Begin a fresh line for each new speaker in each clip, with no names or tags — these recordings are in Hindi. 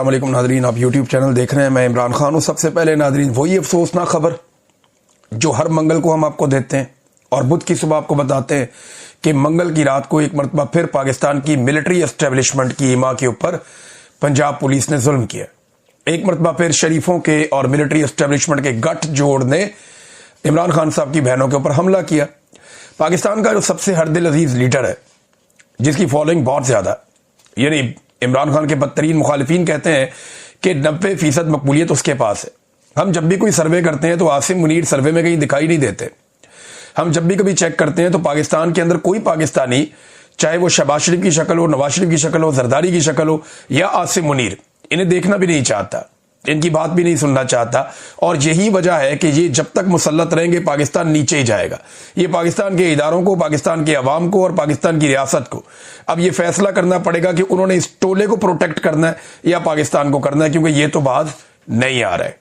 अस्सलामुअलैकुम नादरीन, आप यूट्यूब चैनल देख रहे हैं। मैं इमरान खान हूँ। सबसे पहले नादरीन, वही अफसोसनाक खबर जो हर मंगल को हम आपको देते हैं और बुध की सुबह आपको बताते हैं कि मंगल की रात को एक मरतबा फिर पाकिस्तान की मिलिट्री एस्टेब्लिशमेंट की इमा के ऊपर पंजाब पुलिस ने जुल्म किया। एक मरतबा फिर शरीफों के और मिलिट्री एस्टेब्लिशमेंट के गठजोड़ ने इमरान खान साहब की बहनों के ऊपर हमला किया। पाकिस्तान का जो सबसे हरदिल अजीज लीडर है, जिसकी फॉलोइंग बहुत ज्यादा, यानी इमरान खान के बदतरीन मुखालिफिन कहते हैं कि 90% मकबूलियत उसके पास है। हम जब भी कोई सर्वे करते हैं तो आसिम मुनीर सर्वे में कहीं दिखाई नहीं देते। हम जब भी कभी चेक करते हैं तो पाकिस्तान के अंदर कोई पाकिस्तानी, चाहे वो शहबाज शरीफ की शक्ल हो, नवाज शरीफ की शक्ल हो, जरदारी की शक्ल हो या आसिम मुनीर, इन्हें देखना भी नहीं चाहता, इनकी बात भी नहीं सुनना चाहता। और यही वजह है कि ये जब तक मुसल्लत रहेंगे पाकिस्तान नीचे ही जाएगा। ये पाकिस्तान के इदारों को, पाकिस्तान के अवाम को और पाकिस्तान की रियासत को अब ये फैसला करना पड़ेगा कि उन्होंने इस टोले को प्रोटेक्ट करना है या पाकिस्तान को करना है, क्योंकि ये तो बात नहीं आ रहा है।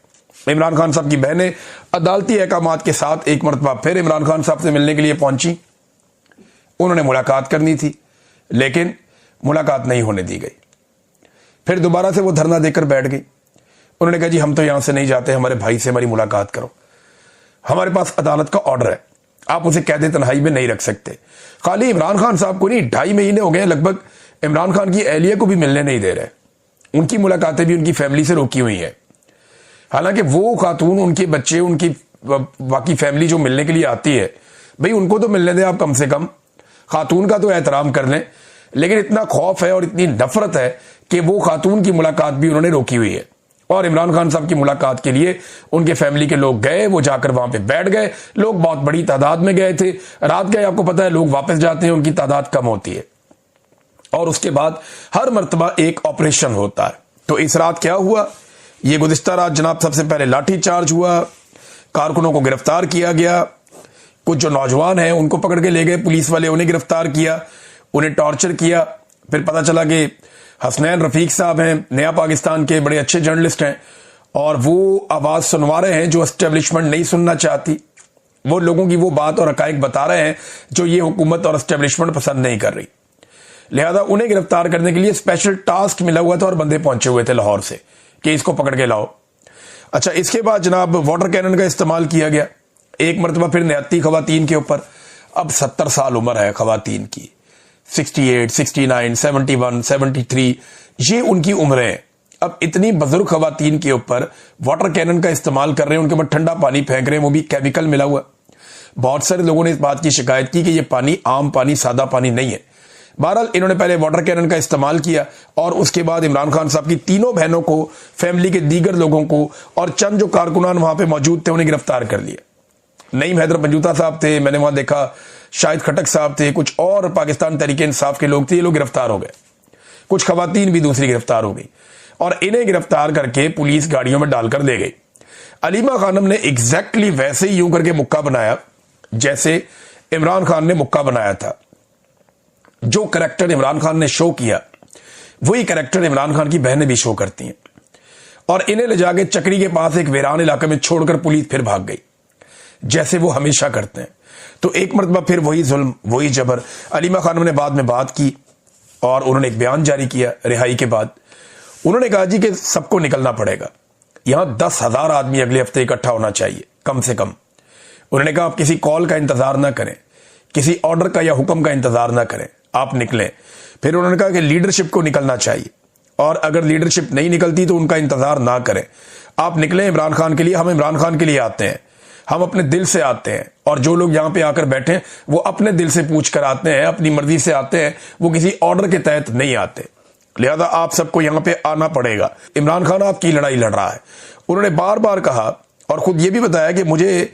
इमरान खान साहब की बहनें अदालती अहकामात के साथ एक मरतबा फिर इमरान खान साहब से मिलने के लिए पहुंची। उन्होंने मुलाकात करनी थी लेकिन मुलाकात नहीं होने दी गई। फिर दोबारा से वो धरना देकर बैठ गई। उन्होंने कहा जी हम तो यहां से नहीं जाते, हमारे भाई से हमारी मुलाकात करो, हमारे पास अदालत का ऑर्डर है, आप उसे कैद तन्हाई में नहीं रख सकते। खाली इमरान खान साहब को नहीं, 2.5 महीने हो गए लगभग इमरान खान की एहलिया को भी मिलने नहीं दे रहे। उनकी मुलाकातें भी उनकी फैमिली से रोकी हुई है। हालांकि वो खातून, उनके बच्चे, उनकी बाकी फैमिली जो मिलने के लिए आती है, भाई उनको तो मिलने दें आप, कम से कम खातून का तो एहतराम कर लें। लेकिन इतना खौफ है और इतनी नफरत है कि वो खातून की मुलाकात भी उन्होंने रोकी हुई है। और इमरान खान साहब की मुलाकात के लिए उनके फैमिली के लोग गए, वो जाकर वहां पे बैठ गए। लोग बहुत बड़ी तादाद में गए थे। रात गए, आपको पता है लोग वापस जाते हैं, उनकी तादाद कम होती है। और उसके बाद हर मर्तबा एक ऑपरेशन होता है। तो इस रात क्या हुआ, ये गुज़िश्ता रात जनाब सबसे पहले लाठी चार्ज हुआ, कारकुनों को गिरफ्तार किया गया, कुछ जो नौजवान हैं उनको पकड़ के ले गए पुलिस वाले, उन्हें गिरफ्तार किया, उन्हें टॉर्चर किया। फिर पता चला कि हसनैन रफीक साहब हैं, नया पाकिस्तान के बड़े अच्छे जर्नलिस्ट हैं, और वो आवाज सुनवा रहे हैं जो एस्टेब्लिशमेंट नहीं सुनना चाहती। वो लोगों की वो बात और हकायक बता रहे हैं जो ये हुकूमत और एस्टेब्लिशमेंट पसंद नहीं कर रही। लिहाजा उन्हें गिरफ्तार करने के लिए स्पेशल टास्क मिला हुआ था और बंदे पहुंचे हुए थे लाहौर से कि इसको पकड़ के लाओ। अच्छा, इसके बाद जनाब वाटर कैनन का इस्तेमाल किया गया एक मरतबा फिर निहत्ती खवातीन के ऊपर। अब 70 साल उम्र है खवातीन की, 68, 69, 71, 73, ये उनकी उम्र है। अब इतनी बुजुर्ग खवातीन के ऊपर वाटर कैनन का इस्तेमाल कर रहे हैं, उनके ऊपर ठंडा पानी फेंक रहे हैं, वो भी केमिकल मिला हुआ। बहुत सारे लोगों ने इस बात की शिकायत की कि ये पानी आम पानी, सादा पानी नहीं है। बहरहाल इन्होंने पहले वाटर कैनन का इस्तेमाल किया और उसके बाद इमरान खान साहब की तीनों बहनों को, फैमिली के दीगर लोगों को और चंद जो कारकुनान वहां पर मौजूद थे उन्हें गिरफ्तार कर लिया। नईम हैदर पंजूता साहब थे, मैंने वहां देखा, शाहिद खटक साहब थे, कुछ और पाकिस्तान तहरीक इंसाफ के लोग थे, ये लोग गिरफ्तार हो गए। कुछ खवातीन भी दूसरी गिरफ्तार हो गई और इन्हें गिरफ्तार करके पुलिस गाड़ियों में डालकर ले गई। अलीमा खानम ने एग्जैक्टली वैसे ही यूं करके मुक्का बनाया जैसे इमरान खान ने मुक्का बनाया था। जो करैक्टर इमरान खान ने शो किया वही करैक्टर इमरान खान की बहनें भी शो करती हैं। और इन्हें ले जाके चक्री के पास एक वीरान इलाके में छोड़कर पुलिस फिर भाग गई, जैसे वो हमेशा करते हैं। तो एक मरतबा फिर वही जुल्म, वही जबर। अलीमा खानम ने बाद में बात की और उन्होंने एक बयान जारी किया रिहाई के बाद। उन्होंने कहा जी कि सबको निकलना पड़ेगा, यहां 10,000 आदमी अगले हफ्ते इकट्ठा होना चाहिए कम से कम। उन्होंने कहा आप किसी कॉल का इंतजार ना करें, किसी ऑर्डर का या हुक्म का इंतजार ना करें, आप निकलें। फिर उन्होंने कहा कि लीडरशिप को निकलना चाहिए और अगर लीडरशिप नहीं निकलती तो उनका इंतजार ना करें, आप निकलें इमरान खान के लिए। हम इमरान खान के लिए आते हैं, हम अपने दिल से आते हैं, और जो लोग यहां पे आकर बैठे हैं वो अपने दिल से पूछ कर आते हैं, अपनी मर्जी से आते हैं, वो किसी ऑर्डर के तहत नहीं आते। लिहाजा आप सबको यहां पे आना पड़ेगा। इमरान खान आपकी लड़ाई लड़ रहा है। उन्होंने बार बार कहा और खुद ये भी बताया कि मुझे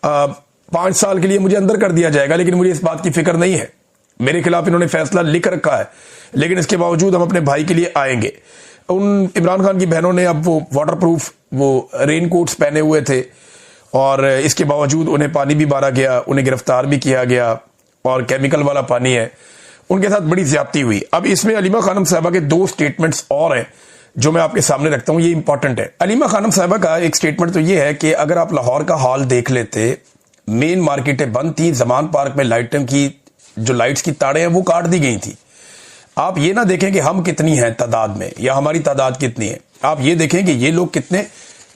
5 साल के लिए मुझे अंदर कर दिया जाएगा, लेकिन मुझे इस बात की फिक्र नहीं है। मेरे खिलाफ इन्होंने फैसला लिख रखा है, लेकिन इसके बावजूद हम अपने भाई के लिए आएंगे। उन इमरान खान की बहनों ने अब वो वाटर प्रूफ वो रेनकोट्स पहने हुए थे और इसके बावजूद उन्हें पानी भी मारा गया, उन्हें गिरफ्तार भी किया गया और केमिकल वाला पानी है। उनके साथ बड़ी ज्यादती हुई। अब इसमें अलीमा खानम साहबा के 2 स्टेटमेंट्स और हैं जो मैं आपके सामने रखता हूं, ये इंपॉर्टेंट है। अलीमा खानम साहबा का एक स्टेटमेंट तो ये है कि अगर आप लाहौर का हाल देख लेते, मेन मार्केटें बंद थी, जमान पार्क में लाइटों की जो लाइट्स की तारें हैं वो काट दी गई थी। आप ये ना देखें कि हम कितनी हैं तादाद में या हमारी तादाद कितनी है, आप ये देखें कि ये लोग कितने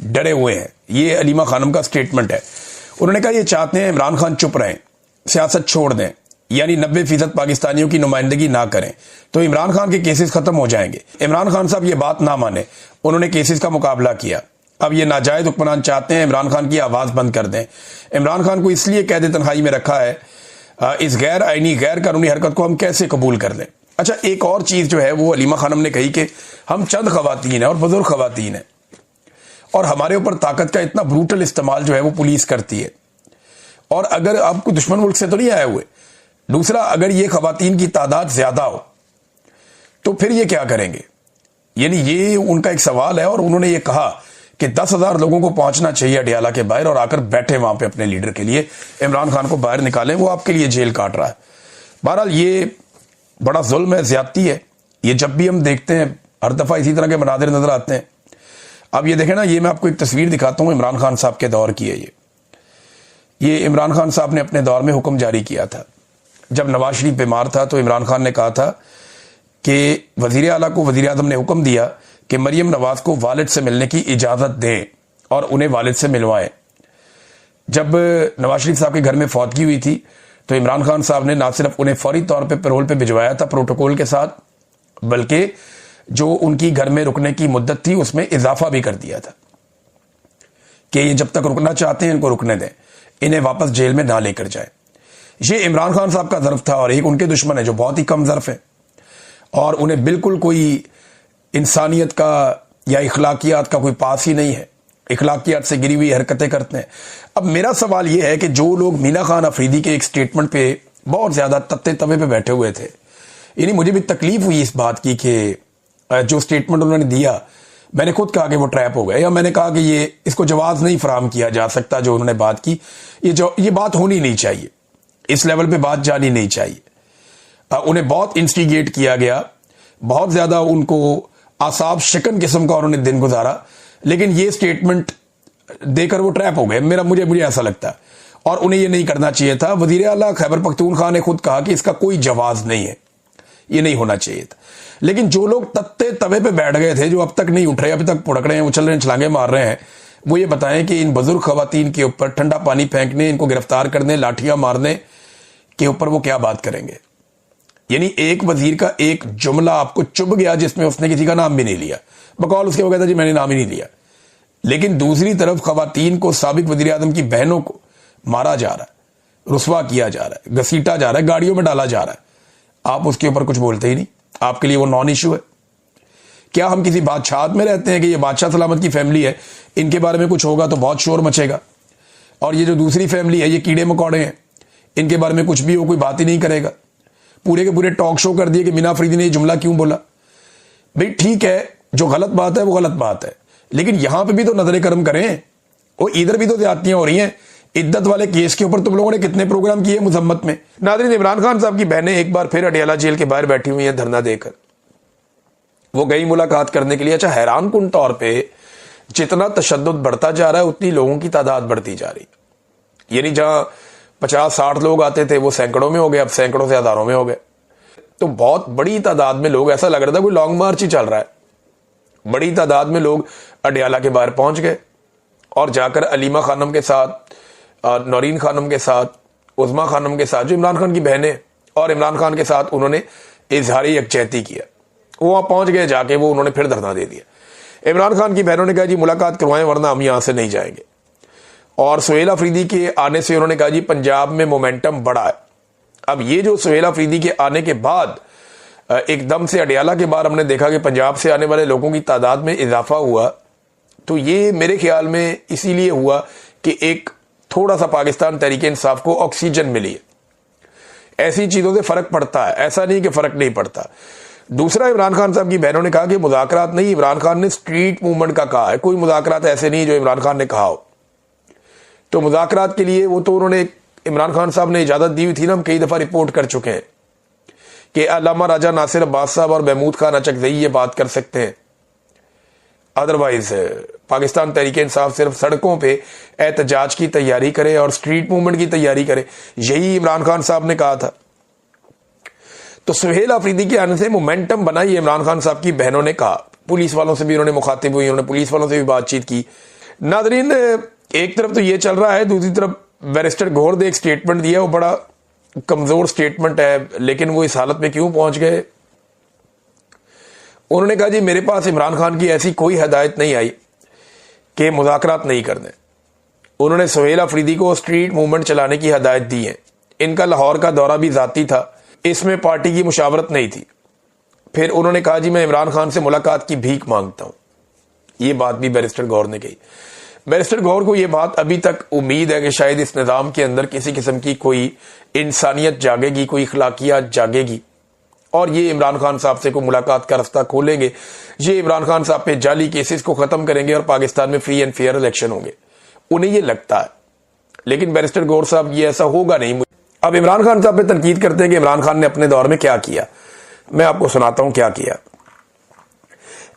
डरे हुए हैं। ये अलीमा खानम का स्टेटमेंट है। उन्होंने कहा ये चाहते हैं इमरान खान चुप रहें, सियासत छोड़ दें, यानी 90% पाकिस्तानियों की नुमाइंदगी ना करें तो इमरान खान के केसेस खत्म हो जाएंगे। इमरान खान साहब ये बात ना माने, उन्होंने केसेस का मुकाबला किया। अब ये नाजायज हुक्मरान चाहते हैं इमरान खान की आवाज बंद कर दें। इमरान खान को इसलिए कैद तन्हाई में रखा है, इस गैर आईनी गैर कानूनी हरकत को हम कैसे कबूल कर लें। अच्छा, एक और चीज जो है वो अलीमा खानम ने कही कि हम चंद खवातीन हैं और बुजुर्ग खवातीन हैं और हमारे ऊपर ताकत का इतना ब्रूटल इस्तेमाल जो है वो पुलिस करती है, और अगर आपको दुश्मन मुल्क से तो नहीं आए हुए। दूसरा, अगर ये खवातीन की तादाद ज्यादा हो तो फिर ये क्या करेंगे, यानी ये उनका एक सवाल है। और उन्होंने ये कहा कि 10,000 लोगों को पहुंचना चाहिए अडियाला के बाहर और आकर बैठे वहां पे अपने लीडर के लिए, इमरान खान को बाहर निकालें, वो आपके लिए जेल काट रहा है। बहरहाल ये बड़ा जुल्म है, ज्यादती है। ये जब भी हम देखते हैं हर दफा इसी तरह के मनाजिर नजर आते हैं। अब ये देखें ना, ये मैं आपको एक तस्वीर दिखाता हूं, इमरान खान साहब के दौर की है ये इमरान खान साहब ने अपने दौर में हुक्म जारी किया था। जब नवाज शरीफ बीमार था तो इमरान खान ने कहा था कि वजीर आला को वजीर आजम ने हुक्म दिया कि मरियम नवाज को वालिद से मिलने की इजाजत दें और उन्हें वालिद से मिलवाएं। जब नवाज शरीफ साहब के घर में फौतगी हुई थी तो इमरान खान साहब ने ना सिर्फ उन्हें फौरी तौर पे पैरोल पे भिजवाया था प्रोटोकॉल के साथ, बल्कि जो उनकी घर में रुकने की मुद्दत थी उसमें इजाफा भी कर दिया था कि ये जब तक रुकना चाहते हैं इनको रुकने दें, इन्हें वापस जेल में ना लेकर जाए। ये इमरान खान साहब का ज़र्फ था और एक उनके दुश्मन है जो बहुत ही कम ज़र्फ है और उन्हें बिल्कुल कोई इंसानियत का या इखलाकियात का कोई पास ही नहीं है, इखलाकियात से गिरी हुई हरकतें करते हैं। अब मेरा सवाल यह है कि जो लोग मीना खान अफरीदी के एक स्टेटमेंट पे बहुत ज्यादा तत्ते तवे पे बैठे हुए थे, यानी मुझे भी तकलीफ हुई इस बात की कि जो स्टेटमेंट उन्होंने दिया, मैंने खुद कहा कि वो ट्रैप हो गए, या मैंने कहा कि ये इसको जवाब नहीं फराहम किया जा सकता जो उन्होंने बात की, ये बात होनी नहीं चाहिए, इस लेवल पे बात जानी नहीं चाहिए। उन्हें बहुत इंस्टिगेट किया गया, बहुत ज्यादा उनको आसाब शिकन किस्म का उन्होंने दिन गुजारा, लेकिन ये स्टेटमेंट देकर वो ट्रैप हो गए। मुझे ऐसा लगता है और उन्हें ये नहीं करना चाहिए था। वजीर आला खैबर पख्तूनख्वा ने खुद कहा कि इसका कोई जवाब नहीं है, ये नहीं होना चाहिए था। लेकिन जो लोग तत्ते तवे पे बैठ गए थे, जो अब तक नहीं उठ रहे, अभी तक पुड़क रहे हैं, उछल रहे हैं, छलांगे मार रहे हैं, वो ये बताएं कि इन बुजुर्ग खवातीन के ऊपर ठंडा पानी फेंकने, इनको गिरफ्तार करने, लाठियां मारने के ऊपर वो क्या बात करेंगे। यानी एक वजीर का एक जुमला आपको चुभ गया जिसमें उसने किसी का नाम भी नहीं लिया, बकौल उसके वो कहता जी मैंने नाम ही नहीं लिया, लेकिन दूसरी तरफ खवातीन को, साबिक वजीर आजम की बहनों को मारा जा रहा है, रुस्वा किया जा रहा है, घसीटा जा रहा है, गाड़ियों में डाला जा रहा है, आप उसके ऊपर कुछ बोलते ही नहीं। आपके लिए वो नॉन इशू है। क्या हम किसी बादशाह में रहते हैं कि ये बादशाह सलामत की फैमिली है, इनके बारे में कुछ होगा तो बहुत शोर मचेगा, और ये जो दूसरी फैमिली है ये कीड़े मकोड़े हैं, इनके बारे में कुछ भी हो कोई बात ही नहीं करेगा। पूरे के पूरे टॉक शो कर दिए कि मीना अफरीदी ने ये जुमला क्यों बोला। भाई ठीक है, जो गलत बात है वो गलत बात है, लेकिन यहां पे भी तो नजर करम करें। और इधर भी तो ज्यादतियां हो रही हैं। इद्दत वाले केस के ऊपर तुम लोगों ने कितने प्रोग्राम किए मुजम्मत में। नादरीन, इमरान खान साहब की बहनें एक बार फिर अडियाला जेल के बाहर बैठी हुई हैं धरना देकर। वो गई मुलाकात करने के लिए। अच्छा, हैरान कुन तौर पे जितना तशद्दुद बढ़ता जा रहा है उतनी लोगों की तादाद बढ़ती जा रही। यानी जहां 50-60 लोग आते थे वो सैकड़ों में हो गए, अब सैकड़ों से हजारों में हो गए। तो बहुत बड़ी तादाद में लोग, ऐसा लग रहा था कोई लॉन्ग मार्च ही चल रहा है। बड़ी तादाद में लोग अडियाला के बाहर पहुंच गए और जाकर अलीमा खानम के साथ, नौरीन खानम के साथ, उज़मा खानम के साथ, जो इमरान खान की बहनें, और इमरान खान के साथ उन्होंने इजहारी यकजहती किया। वो वहां पहुंच गए, जाके वो उन्होंने फिर धरना दे दिया। इमरान खान की बहनों ने कहा जी मुलाकात करवाएं वरना हम यहां से नहीं जाएंगे। और सुहेल अफरीदी के आने से उन्होंने कहा जी पंजाब में मोमेंटम बढ़ा है। अब ये जो सुहेल अफरीदी के आने के बाद एकदम से अडियाला के बाद हमने देखा कि पंजाब से आने वाले लोगों की तादाद में इजाफा हुआ, तो ये मेरे ख्याल में इसीलिए हुआ कि एक थोड़ा सा पाकिस्तान तहरीक इंसाफ को ऑक्सीजन मिली है। ऐसी चीजों से फर्क पड़ता है, ऐसा नहीं कि फर्क नहीं पड़ता। दूसरा, इमरान खान साहब की बहनों ने कहा कि मुज़ाकरात नहीं, इमरान खान ने स्ट्रीट मूवमेंट का कहा है, कोई मुज़ाकरात ऐसे नहीं जो इमरान खान ने कहा हो। तो मुज़ाकरात के लिए वो तो उन्होंने, इमरान खान साहब ने इजाजत दी हुई थी ना, हम कई दफा रिपोर्ट कर चुके हैं कि अल्लामा राजा नासिर अब्बास साहब और महमूद खान अचकज़ई ये बात कर सकते हैं, अदरवाइज पाकिस्तान तहरीक इंसाफ सिर्फ सड़कों पे एहतजाज की तैयारी करे और स्ट्रीट मूवमेंट की तैयारी करे, यही इमरान खान साहब ने कहा था। तो सुहेल अफरीदी के आने से मोमेंटम बना, ये इमरान खान साहब की बहनों ने कहा। पुलिस वालों से भी उन्होंने मुखातिब हुई, उन्होंने पुलिस वालों से भी बातचीत की। नादरीन, एक तरफ तो ये चल रहा है, दूसरी तरफ बैरिस्टर गौहर ने एक स्टेटमेंट दिया, वो बड़ा कमजोर स्टेटमेंट है, लेकिन वो इस हालत में क्यों पहुंच गए? उन्होंने कहा जी मेरे पास इमरान खान की ऐसी कोई हिदायत नहीं आई कि मुज़ाकरात नहीं करने। उन्होंने सुहेल अफरीदी को स्ट्रीट मूवमेंट चलाने की हिदायत दी है। इनका लाहौर का दौरा भी जाती था, इसमें पार्टी की मुशावरत नहीं थी। फिर उन्होंने कहा जी मैं इमरान खान से मुलाकात की भीख मांगता हूं। ये बात भी बैरिस्टर गौहर ने कही। बैरिस्टर गौहर को यह बात अभी तक उम्मीद है कि शायद इस निज़ाम के अंदर किसी किस्म की कोई इंसानियत जागेगी, कोई अखलाकियात जागेगी और ये इमरान खान साहब से कोई मुलाकात का रास्ता खोलेंगे। ये इमरान खान साहब पे जाली केसेस को खत्म करेंगे और पाकिस्तान में फ्री एंड फेयर इलेक्शन होंगे, उन्हें ये लगता है। लेकिन बैरिस्टर गौहर साहब ये ऐसा होगा नहीं। अब इमरान खान साहब पे तनकीद करते हैं कि इमरान खान ने अपने दौर में क्या किया। मैं आपको सुनाता हूं क्या किया।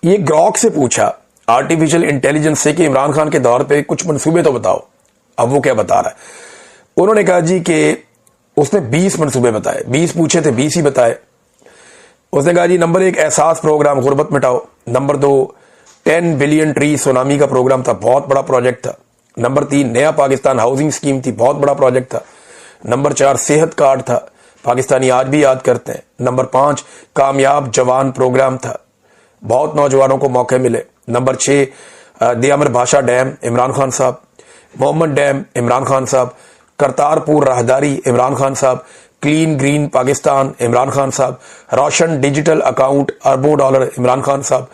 ये ग्रॉक से पूछा, आर्टिफिशियल इंटेलिजेंस से, कि इमरान खान के दौर पे कुछ मंसूबे तो बताओ। अब वो क्या बता रहा है? उन्होंने कहा जी कि उसने 20 मंसूबे बताए। 20 पूछे थे, 20 ही बताए। उसने कहा जी नंबर 1 एहसास प्रोग्राम गुर्बत मिटाओ। नंबर 2 10 बिलियन ट्री सुनामी का प्रोग्राम था, बहुत बड़ा प्रोजेक्ट था। नंबर 3 नया पाकिस्तान हाउसिंग स्कीम थी, बहुत बड़ा प्रोजेक्ट था। नंबर 4 सेहत कार्ड था, पाकिस्तानी आज भी याद करते हैं। नंबर 5 कामयाब जवान प्रोग्राम था, बहुत नौजवानों को मौके मिले। नंबर 6 दियामर भाषा डैम, इमरान खान साहब। मोहम्मद डैम, इमरान खान साहब। करतारपुर राहदारी, इमरान खान साहब। क्लीन ग्रीन पाकिस्तान, इमरान खान साहब। रोशन डिजिटल अकाउंट, अरबों डॉलर, इमरान खान साहब।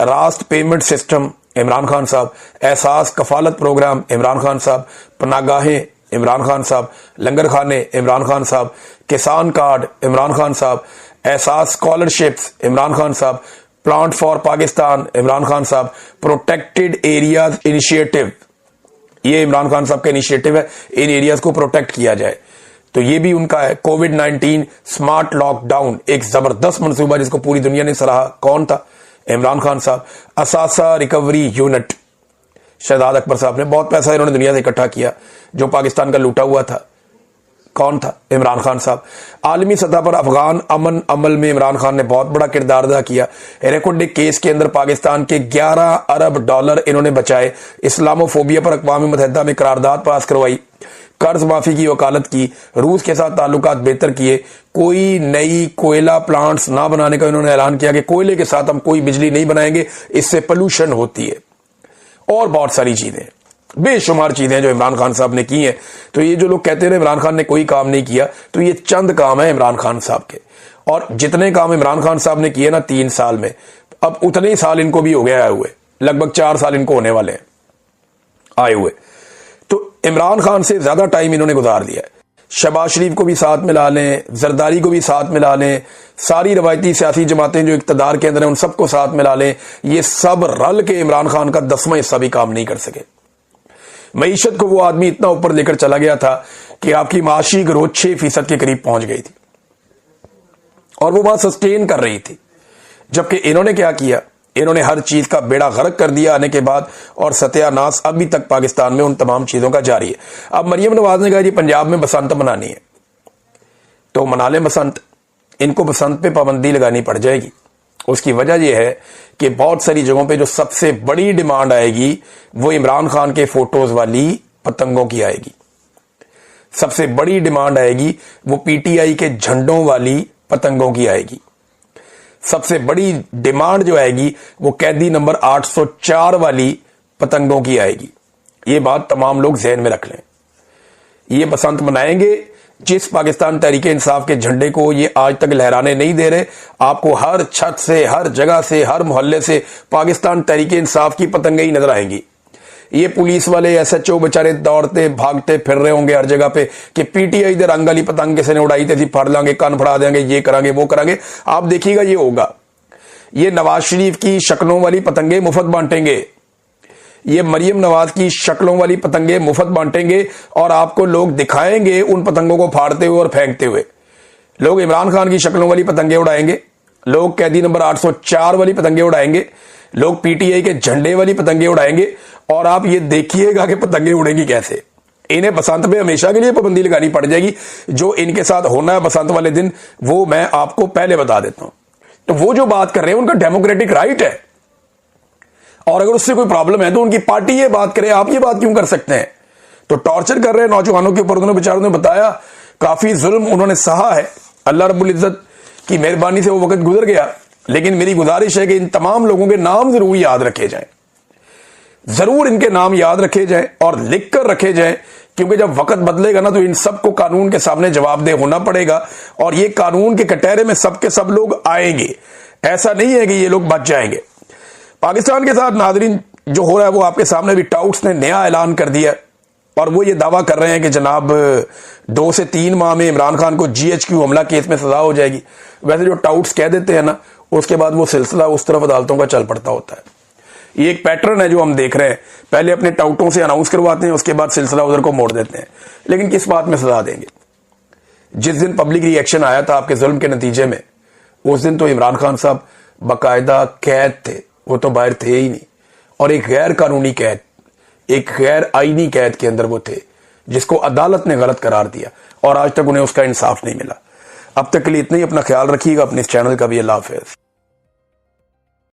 रास्त पेमेंट सिस्टम, इमरान खान साहब। एहसास कफालत प्रोग्राम, इमरान खान साहब। पनागाहें, इमरान खान साहब। लंगर खाने, इमरान खान साहब। किसान कार्ड, इमरान खान साहब। एहसास स्कॉलरशिप्स, इमरान खान साहब। प्लांट फॉर पाकिस्तान, इमरान खान साहब। प्रोटेक्टेड एरियाज इनिशिएटिव, ये इमरान खान साहब का इनिशिएटिव है, इन एरियाज को प्रोटेक्ट किया जाए, तो ये भी उनका है। कोविड-19 स्मार्ट लॉकडाउन, एक जबरदस्त मंसूबा जिसको पूरी दुनिया ने सराहा। कौन था? इमरान खान साहब। असासा रिकवरी यूनिट, शहजाद अकबर साहब ने बहुत पैसा इन्होंने दुनिया से इकट्ठा किया जो पाकिस्तान का लूटा हुआ था। कौन था? इमरान खान साहब। आलमी सतह पर अफगान अमन अमल में इमरान खान ने बहुत बड़ा किरदार अदा किया। रेकोडिक केस के अंदर पाकिस्तान के 11 अरब डॉलर इन्होंने बचाए। इस्लामोफोबिया पर अक़वाम मुत्तहिदा में करारदाद पास करवाई। कर्ज माफी की वकालत की। रूस के साथ ताल्लुकात बेहतर किए। कोई नई कोयला प्लांट्स ना बनाने का इन्होंने ऐलान किया कि कोयले के साथ हम कोई बिजली नहीं बनाएंगे, इससे पोल्यूशन होती है। और बहुत सारी चीजें, बेशुमार चीजें जो इमरान खान साहब ने की हैं। तो ये जो लोग कहते रहे इमरान खान ने कोई काम नहीं किया, तो ये चंद काम है इमरान खान साहब के। और जितने काम इमरान खान साहब ने किए ना 3 साल में, अब उतने ही साल इनको भी हो गया आए हुए, लगभग 4 साल इनको होने वाले हैं आए हुए। तो इमरान खान से ज्यादा टाइम इन्होंने गुजार दिया है। शहबाज शरीफ को भी साथ मिला लें, जरदारी को भी साथ मिला लें, सारी रवायती सियासी जमातें जो इक्तदार के अंदर हैं उन सबको साथ मिला लें, ये सब रल के इमरान खान का 10वां हिस्सा भी काम नहीं कर सके। मईशत को वो आदमी इतना ऊपर लेकर चला गया था कि आपकी माशी ग्रोथ 6% के करीब पहुंच गई थी और वो वहां सस्टेन कर रही थी। जबकि इन्होंने क्या किया? इन्होंने हर चीज का बेड़ा गर्क कर दिया आने के बाद, और सत्यानाश अभी तक पाकिस्तान में उन तमाम चीजों का जारी है। अब मरियम नवाज ने कहा जी पंजाब में बसंत मनानी है, तो मना लें बसंत। इनको बसंत पे पाबंदी लगानी पड़ जाएगी। उसकी वजह यह है कि बहुत सारी जगहों पे जो सबसे बड़ी डिमांड आएगी वो इमरान खान के फोटोज वाली पतंगों की आएगी। सबसे बड़ी डिमांड आएगी वो पीटीआई के झंडों वाली पतंगों की आएगी। सबसे बड़ी डिमांड जो आएगी वो कैदी नंबर 804 वाली पतंगों की आएगी। ये बात तमाम लोग ज़हन में रख लें। ये बसंत मनाएंगे, जिस पाकिस्तान तहरीक इंसाफ के झंडे को ये आज तक लहराने नहीं दे रहे, आपको हर छत से, हर जगह से, हर मोहल्ले से पाकिस्तान तहरीक इंसाफ की पतंगें ही नजर आएंगी। ये पुलिस वाले एसएचओ बेचारे दौड़ते भागते फिर रहे होंगे हर जगह पे कि पीटीआई दे रंग वाली पतंग किसी ने उड़ाई थी, फाड़ लांगे, कान फड़ा देंगे, ये करांगे वो करांगे। आप देखिएगा ये होगा। ये नवाज शरीफ की शक्लों वाली पतंगे मुफ्त बांटेंगे, ये मरियम नवाज की शक्लों वाली पतंगे मुफ्त बांटेंगे और आपको लोग दिखाएंगे उन पतंगों को फाड़ते हुए और फेंकते हुए। लोग इमरान खान की शक्लों वाली पतंगे उड़ाएंगे, लोग कैदी नंबर 804 वाली पतंगे उड़ाएंगे, लोग पीटीआई के झंडे वाली पतंगे उड़ाएंगे। और आप ये देखिएगा कि पतंगे उड़ेंगी कैसे। इन्हें बसंत पे हमेशा के लिए पाबंदी लगानी पड़ जाएगी। जो इनके साथ होना है बसंत वाले दिन, वो मैं आपको पहले बता देता हूं। तो वो जो बात कर रहे हैं उनका डेमोक्रेटिक राइट है, और अगर उससे कोई प्रॉब्लम है तो उनकी पार्टी ये बात करे, आप ये बात क्यों कर सकते हैं? तो टॉर्चर कर रहे हैं नौजवानों के ऊपर। उन्होंने बेचारों ने बताया काफी जुल्म उन्होंने सहा है, अल्लाह रब्बुल इज्जत की मेहरबानी से वो वक्त गुजर गया। लेकिन मेरी गुजारिश है कि इन तमाम लोगों के नाम जरूर याद रखे जाएं, जरूर इनके नाम याद रखे जाएं और लिख कर रखे जाएं, क्योंकि जब वक्त बदलेगा ना तो इन सबको कानून के सामने जवाबदेह होना पड़ेगा और ये कानून के कटहरे में सब के सब लोग आएंगे। ऐसा नहीं है कि ये लोग बच जाएंगे। पाकिस्तान के साथ नाजरीन जो हो रहा है वो आपके सामने भी टाउट्स ने नया ऐलान कर दिया और वो ये दावा कर रहे हैं कि जनाब 2 से 3 माह में इमरान खान को GHQ हमला केस में सजा हो जाएगी। वैसे जो टाउट्स कह देते हैं ना, उसके बाद वो सिलसिला उस तरफ अदालतों का चल पड़ता होता है। ये एक पैटर्न है जो हम देख रहे हैं, पहले अपने टाउटों से अनाउंस करवाते हैं, उसके बाद सिलसिला उधर को मोड़ देते हैं। लेकिन किस बात में सजा देंगे? जिस दिन पब्लिक रिएक्शन आया था आपके जुल्म के नतीजे में, उस दिन तो इमरान खान साहब बाकायदा कैद थे, वो तो बाहर थे ही नहीं, और एक गैर कानूनी कैद, एक गैर आईनी कैद के अंदर वो थे, जिसको अदालत ने गलत करार दिया और आज तक उन्हें उसका इंसाफ नहीं मिला। अब तक के लिए इतना ही। अपना ख्याल रखिएगा, अपने इस चैनल का भी। अल्लाह हाफिज़।